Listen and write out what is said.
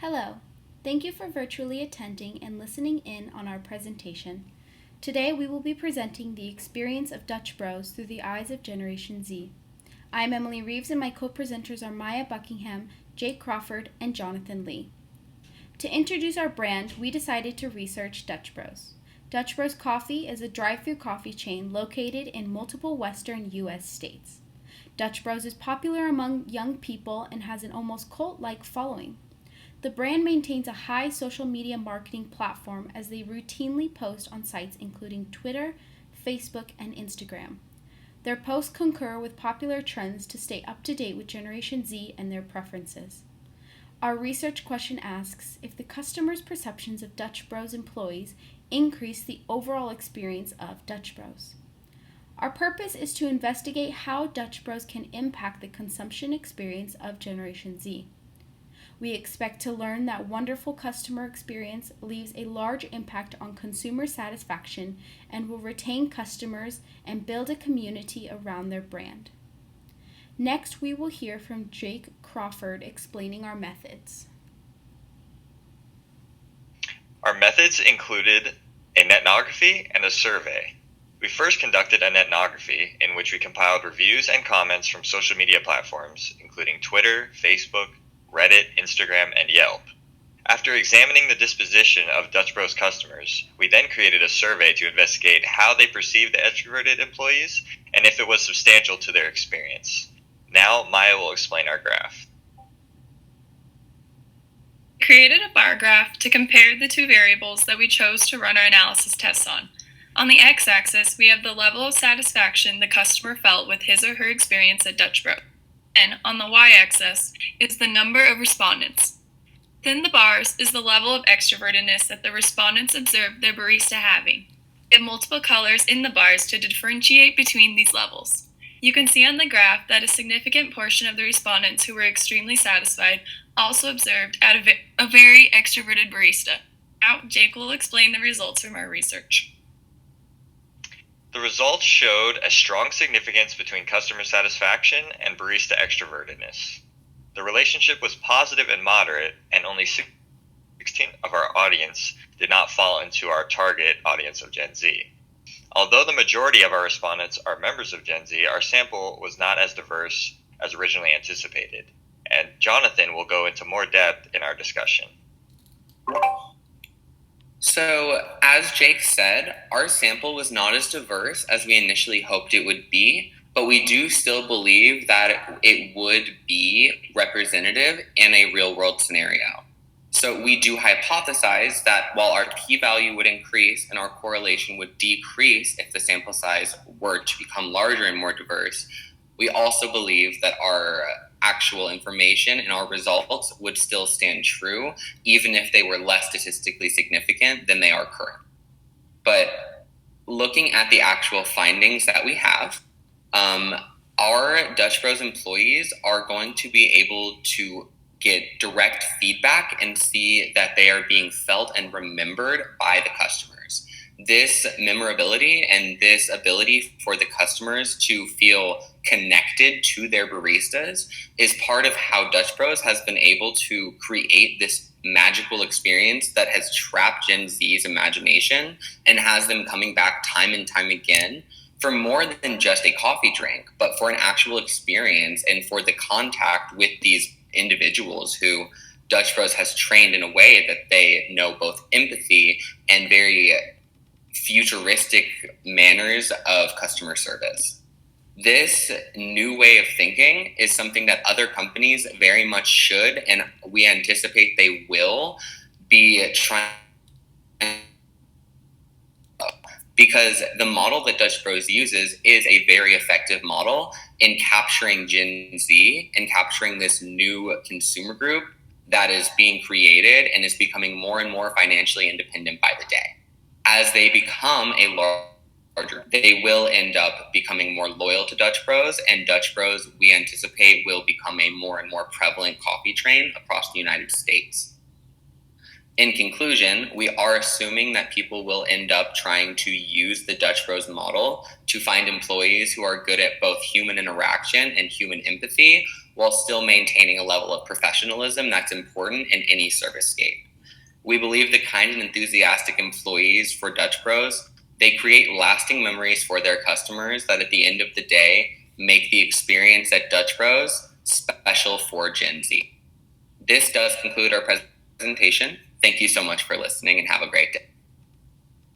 Hello. Thank you for virtually attending and listening in on our presentation. Today we will be presenting the experience of Dutch Bros through the eyes of Generation Z. I am Emily Reeves and my co-presenters are Maya Buckingham, Jake Crawford, and Jonathan Lee. To introduce our brand, we decided to research Dutch Bros. Dutch Bros Coffee is a drive-through coffee chain located in multiple western U.S. states. Dutch Bros is popular among young people and has an almost cult-like following. The brand maintains a high social media marketing platform as they routinely post on sites including Twitter, Facebook, and Instagram. Their posts concur with popular trends to stay up to date with Generation Z and their preferences. Our research question asks if the customer's perceptions of Dutch Bros employees increase the overall experience of Dutch Bros. Our purpose is to investigate how Dutch Bros can impact the consumption experience of Generation Z. We expect to learn that wonderful customer experience leaves a large impact on consumer satisfaction and will retain customers and build a community around their brand. Next, we will hear from Jake Crawford explaining our methods. Our methods included an ethnography and a survey. We first conducted an ethnography in which we compiled reviews and comments from social media platforms, including Twitter, Facebook, Reddit, Instagram, and Yelp. After examining the disposition of Dutch Bros customers, we then created a survey to investigate how they perceived the extroverted employees and if it was substantial to their experience. Now, Maya will explain our graph. We created a bar graph to compare the two variables that we chose to run our analysis tests on. On the x-axis, we have the level of satisfaction the customer felt with his or her experience at Dutch Bros. And on the y-axis is the number of respondents. Within the bars is the level of extrovertedness that the respondents observed their barista having. We have multiple colors in the bars to differentiate between these levels. You can see on the graph that a significant portion of the respondents who were extremely satisfied also observed at a very extroverted barista. Now, Jake will explain the results from our research. The results showed a strong significance between customer satisfaction and barista extrovertedness. The relationship was positive and moderate, and only 16% of our audience did not fall into our target audience of Gen Z. Although the majority of our respondents are members of Gen Z, our sample was not as diverse as originally anticipated, and Jonathan will go into more depth in our discussion. So, as Jake said, our sample was not as diverse as we initially hoped it would be, but we do still believe that it would be representative in a real-world scenario. So we do hypothesize that while our p-value would increase and our correlation would decrease if the sample size were to become larger and more diverse, we also believe that our actual information and our results would still stand true, even if they were less statistically significant than they are current. But looking at the actual findings that we have, our Dutch Bros employees are going to be able to get direct feedback and see that they are being felt and remembered by the customers. This memorability and this ability for the customers to feel connected to their baristas is part of how Dutch Bros has been able to create this magical experience that has trapped Gen Z's imagination and has them coming back time and time again for more than just a coffee drink, but for an actual experience and for the contact with these individuals who Dutch Bros has trained in a way that they know both empathy and very futuristic manners of customer service. This new way of thinking is something that other companies very much should, and we anticipate they will, be trying, because the model that Dutch Bros uses is a very effective model in capturing Gen Z and capturing this new consumer group that is being created and is becoming more and more financially independent by the day. As they become a larger, they will end up becoming more loyal to Dutch Bros, and Dutch Bros, we anticipate, will become a more and more prevalent coffee chain across the United States. In conclusion, we are assuming that people will end up trying to use the Dutch Bros model to find employees who are good at both human interaction and human empathy, while still maintaining a level of professionalism that's important in any service scape. We believe the kind and enthusiastic employees for Dutch Bros, they create lasting memories for their customers that at the end of the day make the experience at Dutch Bros special for Gen Z. This does conclude our presentation. Thank you so much for listening and have a great day.